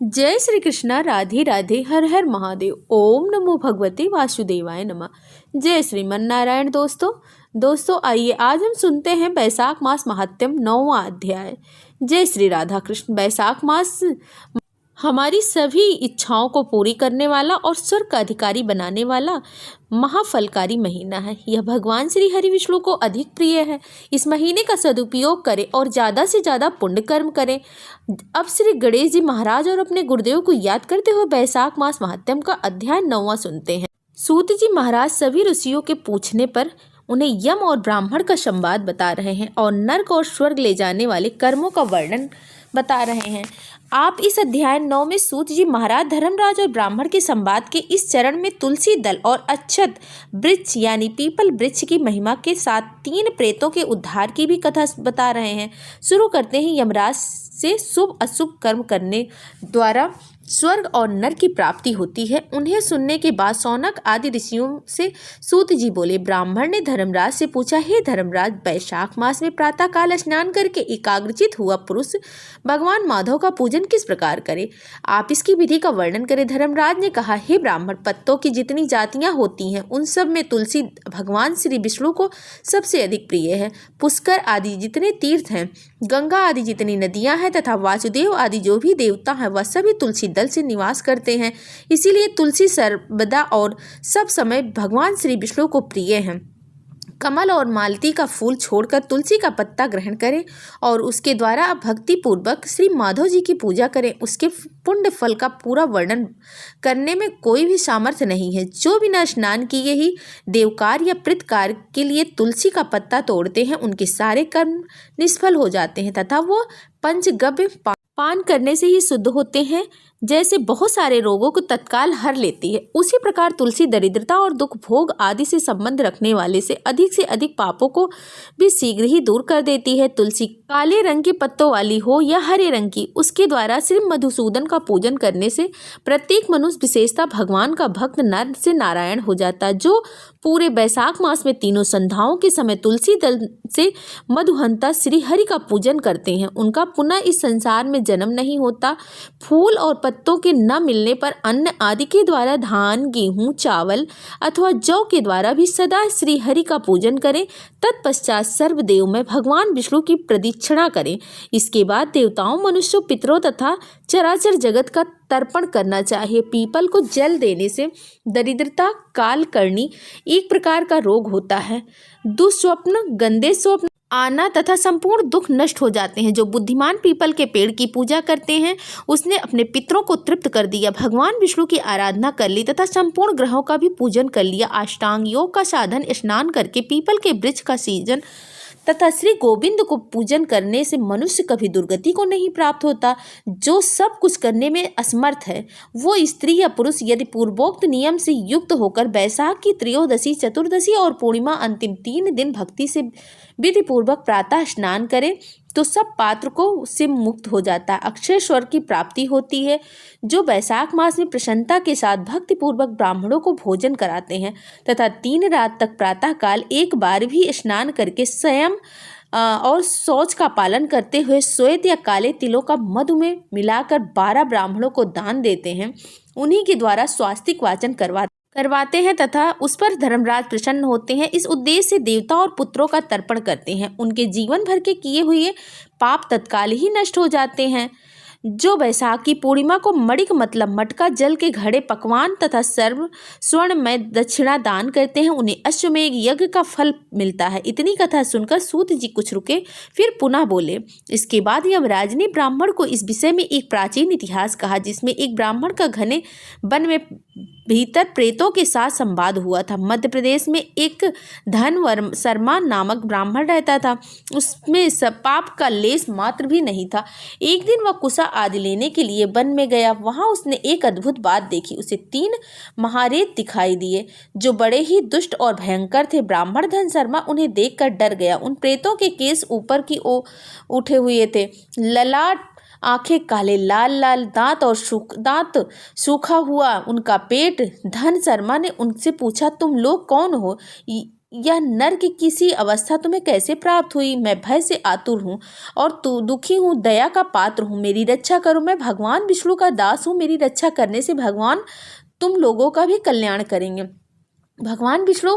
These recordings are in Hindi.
जय श्री कृष्णा। राधे राधे। हर हर महादेव। ओम नमो भगवते वासुदेवाय नमः। जय श्रीमन नारायण। दोस्तों आइए आज हम सुनते हैं वैशाख मास महात्म्य 9वां अध्याय। जय श्री राधा कृष्ण। वैशाख मास हमारी सभी इच्छाओं को पूरी करने वाला और स्वर्ग का अधिकारी बनाने वाला महाफलकारी महीना है। यह भगवान श्री हरि विष्णु को अधिक प्रिय है। इस महीने का सदुपयोग करें और ज़्यादा से ज़्यादा पुण्य कर्म करें। अब श्री गणेश जी महाराज और अपने गुरुदेव को याद करते हुए वैशाख मास महात्म्य का अध्याय 9वां सुनते हैं। सूत जी महाराज सभी ऋषियों के पूछने पर उन्हें यम और ब्राह्मण का संवाद बता रहे हैं और नरक और स्वर्ग ले जाने वाले कर्मों का वर्णन बता रहे हैं। आप इस अध्याय 9 में सूत जी महाराज धर्मराज और ब्राह्मण के संवाद के इस चरण में तुलसी दल और अक्षत वृक्ष यानी पीपल वृक्ष की महिमा के साथ 3 प्रेतों के उद्धार की भी कथा बता रहे हैं। शुरू करते हैं यमराज से शुभ अशुभ कर्म करने द्वारा स्वर्ग और नरक की प्राप्ति होती है। उन्हें सुनने के बाद शौनक आदि ऋषियों से सूत जी बोले। ब्राह्मण ने धर्मराज से पूछा, हे धर्मराज, वैशाख मास में प्रातः काल स्नान करके एकाग्रचित हुआ पुरुष भगवान माधव का पूजन किस प्रकार करे? आप इसकी विधि का वर्णन करें। धर्मराज ने कहा, हे ब्राह्मण, पत्तों की जितनी जातियां होती हैं उन सब में तुलसी भगवान श्री विष्णु को सबसे अधिक प्रिय है। पुष्कर आदि जितने तीर्थ हैं, गंगा आदि जितनी नदियां हैं तथा वासुदेव आदि जो भी देवता हैं वह सभी तुलसी दल से निवास करते हैं। इसीलिए तुलसी सर्वदा और सब समय भगवान श्री विष्णु को प्रिय है। कमल और मालती का फूल छोड़कर तुलसी का पत्ता ग्रहण करें और उसके द्वारा आप भक्ति पूर्वक श्री माधव जी की पूजा करें। उसके पुण्य फल का पूरा वर्णन करने में कोई भी सामर्थ्य नहीं है। जो बिना स्नान किए ही देवकार या प्रीतकार के लिए तुलसी का पत्ता तोड़ते हैं उनके सारे कर्म निष्फल हो जाते हैं तथा वो पंचगव्य पान करने से ही शुद्ध होते हैं। जैसे बहुत सारे रोगों को तत्काल हर लेती है, उसी प्रकार तुलसी दरिद्रता और दुख भोग आदि से संबंध रखने वाले से अधिक पापों को भी शीघ्र ही दूर कर देती है। तुलसी काले रंग के पत्तों वाली हो या हरे रंग की, उसके द्वारा श्री मधुसूदन का पूजन करने से प्रत्येक मनुष्य विशेषता भगवान का भक्त नर से नारायण हो जाता है। जो पूरे वैशाख मास में तीनों संध्याओं के समय तुलसी दल से मधुहंता श्री हरि का पूजन करते हैं, उनका पुनः इस संसार में जन्म नहीं होता। फूल और पत्तों के न मिलने पर अन्न आदि के द्वारा धान, गेहूं, चावल अथवा जौ के द्वारा भी सदा श्री हरि का पूजन करें। तत्पश्चात सर्वदेव में भगवान विष्णु की प्रदक्षिणा करें। इसके बाद देवताओं, मनुष्यों, पितरों तथा चराचर जगत का तर्पण करना चाहिए। पीपल को जल देने से दरिद्रता, काल करनी एक प्रकार का रोग होता है। दुस्वप्न, गंदे स्वप्न आना तथा संपूर्ण दुख नष्ट हो जाते हैं। जो बुद्धिमान पीपल के पेड़ की पूजा करते हैं उसने अपने पितरों को तृप्त कर दिया, भगवान विष्णु की आराधना कर ली तथा संपूर्ण ग्रहों का भी पूजन कर लिया। अष्टांग योग का साधन स्नान करके पीपल के वृक्ष का सीजन तथा श्री गोविंद को पूजन करने से मनुष्य कभी दुर्गति को नहीं प्राप्त होता। जो सब कुछ करने में असमर्थ है वो स्त्री या पुरुष यदि पूर्वोक्त नियम से युक्त होकर वैशाख की त्रयोदशी, चतुर्दशी और पूर्णिमा अंतिम 3 दिन भक्ति से विधि पूर्वक प्रातः स्नान करे तो सब पात्र को से मुक्त हो जाता है। अक्षय स्वर्ग की प्राप्ति होती है। जो वैशाख मास में प्रसन्नता के साथ भक्ति पूर्वक ब्राह्मणों को भोजन कराते हैं तथा 3 रात तक प्रातः काल एक बार भी स्नान करके संयम और शौच का पालन करते हुए श्वेत या काले तिलों का मधु में मिलाकर 12 ब्राह्मणों को दान देते हैं, उन्हीं के द्वारा स्वास्तिक वाचन करवाते हैं तथा उस पर धर्मराज प्रसन्न होते हैं। इस उद्देश्य से देवता और पुत्रों का तर्पण करते हैं। उनके जीवन भर के किए हुए पाप तत्काल ही नष्ट हो जाते हैं। जो वैशाख की पूर्णिमा को मणिक मतलब मटका जल के घड़े पकवान तथा सर्व स्वर्ण में दक्षिणा दान करते हैं उन्हें अश्वमेघ यज्ञ का फल मिलता है। इतनी कथा सुनकर सूत जी कुछ रुके, फिर पुनः बोले। इसके बाद यमराज ने ब्राह्मण को इस विषय में एक प्राचीन इतिहास कहा जिसमें एक ब्राह्मण का घने वन में भीतर प्रेतों के साथ संवाद हुआ था। मध्य प्रदेश में एक धन शर्मा नामक ब्राह्मण रहता था। उसमें पाप का लेस मात्र भी नहीं था। एक दिन वह कुसा आदि लेने के लिए वन में गया। वहां उसने एक अद्भुत बात देखी। उसे 3 महारेत दिखाई दिए जो बड़े ही दुष्ट और भयंकर थे। ब्राह्मण धन शर्मा उन्हें देखकर डर गया। उन प्रेतों के केस ऊपर की ओर उठे हुए थे, ललाट, आंखें काले, लाल लाल दांत और सूखा हुआ उनका पेट। धन शर्मा ने उनसे पूछा, तुम लोग कौन हो? यह नर्क की किसी अवस्था तुम्हें कैसे प्राप्त हुई? मैं भय से आतुर हूँ और तू दुखी हूँ, दया का पात्र हूँ, मेरी रक्षा करो। मैं भगवान विष्णु का दास हूँ, मेरी रक्षा करने से भगवान तुम लोगों का भी कल्याण करेंगे। भगवान विष्णु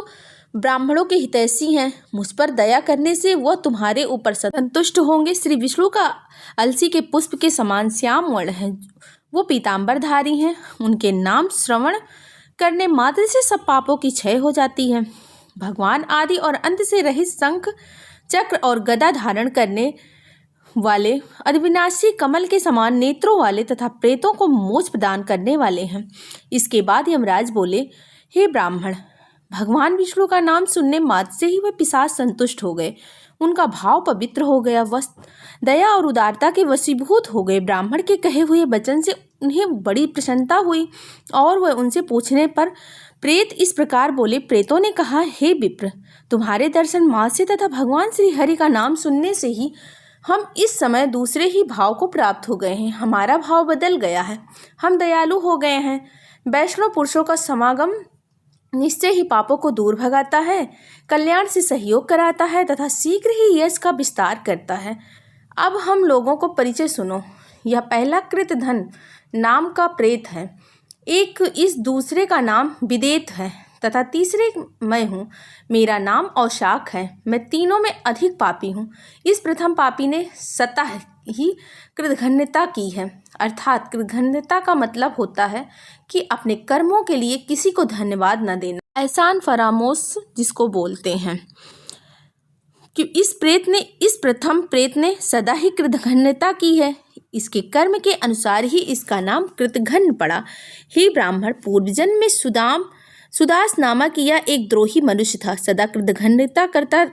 ब्राह्मणों के हितैषी हैं, मुझ पर दया करने से वह तुम्हारे ऊपर संतुष्ट होंगे। श्री विष्णु का अलसी के पुष्प के समान श्याम वर्ण है, वो पीताम्बरधारी हैं। उनके नाम श्रवण करने मात्र से सब पापों की क्षय हो जाती है। भगवान आदि और अंत से रहित शंख चक्र और गदा धारण करने वाले, अविनाशी कमल के समान नेत्रों वाले तथा प्रेतों को मोक्ष प्रदान करने वाले हैं। इसके बाद यमराज बोले, हे ब्राह्मण, भगवान विष्णु का नाम सुनने मात्र से ही वे पिशाच संतुष्ट हो गए, उनका भाव पवित्र हो गया, वह दया और उदारता के वशीभूत हो गए। ब्राह्मण के कहे हुए वचन से उन्हें बड़ी प्रसन्नता हुई और वह उनसे पूछने पर प्रेत इस प्रकार बोले। प्रेतों ने कहा, हे विप्र, तुम्हारे दर्शन मात्र से तथा भगवान श्री हरि का नाम सुनने से ही हम इस समय दूसरे ही भाव को प्राप्त हो गए हैं। हमारा भाव बदल गया है, हम दयालु हो गए हैं। वैष्णव पुरुषों का समागम निश्चय ही पापों को दूर भगाता है, कल्याण से सहयोग कराता है तथा शीघ्र ही यश का विस्तार करता है। अब हम लोगों को परिचय सुनो। यह पहला कृतधन नाम का प्रेत है, एक इस दूसरे का नाम विदेत है तथा तीसरे मैं हूँ, मेरा नाम औशाख है। मैं तीनों में अधिक पापी हूँ। इस प्रथम पापी ने स्वतः ही कृतघ्नता की है, अर्थात कृतघ्नता का मतलब होता है कि अपने कर्मों के लिए किसी को धन्यवाद न देना, एहसान फरामोश जिसको बोलते हैं। कि इस प्रथम प्रेत ने सदा ही कृतघ्नता की है, इसके कर्म के अनुसार ही इसका नाम कृतघ्न पड़ा। हे ब्राह्मण, पूर्व जन्म में सुदास नामक यह एक द्रोही मनुष्य था, सदा कृतघ्नता करता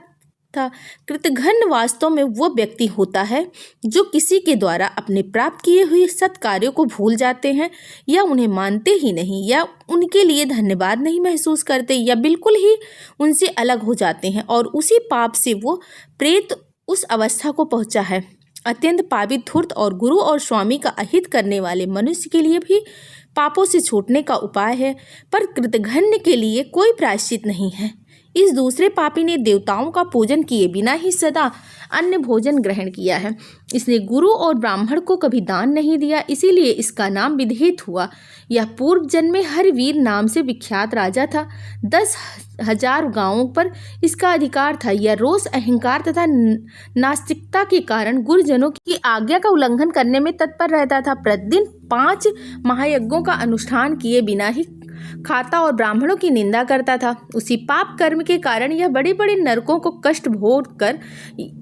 था। कृतघ्न वास्तव में वो व्यक्ति होता है जो किसी के द्वारा अपने प्राप्त किए हुए सत्कार्यों को भूल जाते हैं या उन्हें मानते ही नहीं, या उनके लिए धन्यवाद नहीं महसूस करते, या बिल्कुल ही उनसे अलग हो जाते हैं, और उसी पाप से वो प्रेत उस अवस्था को पहुंचा है। अत्यंत पापी, धूर्त और गुरु और स्वामी का अहित करने वाले मनुष्य के लिए भी पापों से छूटने का उपाय है, पर कृतघ्न के लिए कोई प्रायश्चित नहीं है। इस दूसरे पापी ने देवताओं का पूजन किए बिना ही सदा अन्य भोजन ग्रहण किया है। इसने गुरु और ब्राह्मण को कभी दान नहीं दिया, इसीलिए इसका नाम विदेत हुआ। यह पूर्व जन्म में हरवीर नाम से विख्यात राजा था। 10,000 गांवों पर इसका अधिकार था। यह रोष, अहंकार तथा नास्तिकता के कारण गुरुजनों की आज्ञा का उल्लंघन करने में तत्पर रहता था। प्रतिदिन 5 महायज्ञों का अनुष्ठान किए बिना ही खाता और ब्राह्मणों की निंदा करता था। उसी पाप कर्म के कारण यह बड़े बड़े नरकों को कष्ट भोग कर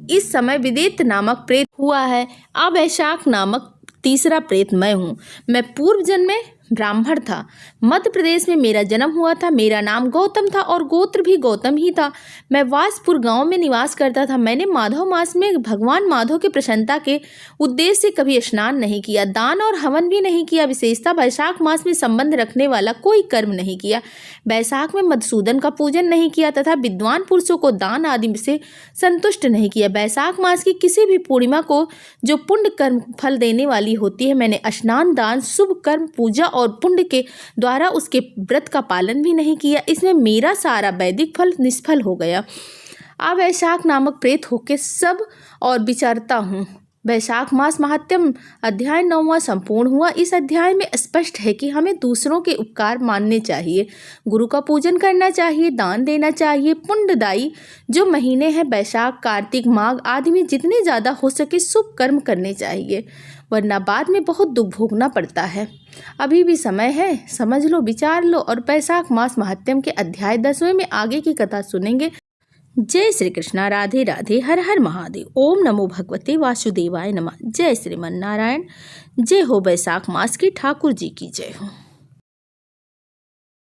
इस समय विदेत नामक प्रेत हुआ है। अब वैशाख नामक तीसरा प्रेत मैं हूँ। मैं पूर्व जन्म में ब्राह्मण था, मध्य प्रदेश में मेरा जन्म हुआ था। मेरा नाम गौतम था और गोत्र भी गौतम ही था। मैं वासपुर गांव में निवास करता था। मैंने माधव मास में भगवान माधव की प्रसन्नता के उद्देश्य से कभी स्नान नहीं किया, दान और हवन भी नहीं किया। विशेषता वैशाख मास में संबंध रखने वाला कोई कर्म नहीं किया। वैशाख में मधुसूदन का पूजन नहीं किया तथा विद्वान पुरुषों को दान आदि से संतुष्ट नहीं किया। वैशाख मास की किसी भी पूर्णिमा को जो पुण्य कर्म फल देने वाली होती है, मैंने स्नान, दान, शुभ कर्म, पूजा और पुण्य के द्वारा उसके व्रत का पालन भी नहीं किया। इसमें मेरा सारा वैदिक फल निष्फल हो गया। अब वैशाख नामक प्रेत होके सब और विचारता हूँ। वैशाख मास महात्म्य अध्याय 9वां संपूर्ण हुआ। इस अध्याय में स्पष्ट है कि हमें दूसरों के उपकार मानने चाहिए, गुरु का पूजन करना चाहिए, दान देना चाहिए। पुण्यदायी जो महीने हैं वैशाख, कार्तिक, माघ आदि में जितने ज़्यादा हो सके शुभ कर्म करने चाहिए, वरना बाद में बहुत दुख भोगना पड़ता है। अभी भी समय है, समझ लो, विचार लो और वैशाख मास महात्म्य के अध्याय 10वें में आगे की कथा सुनेंगे। जय श्री कृष्णा, राधे राधे, हर हर महादेव। ओम नमो भगवते वासुदेवाय नमः। जय श्रीमन नारायण। जय हो वैशाख मास की ठाकुर जी की जय हो।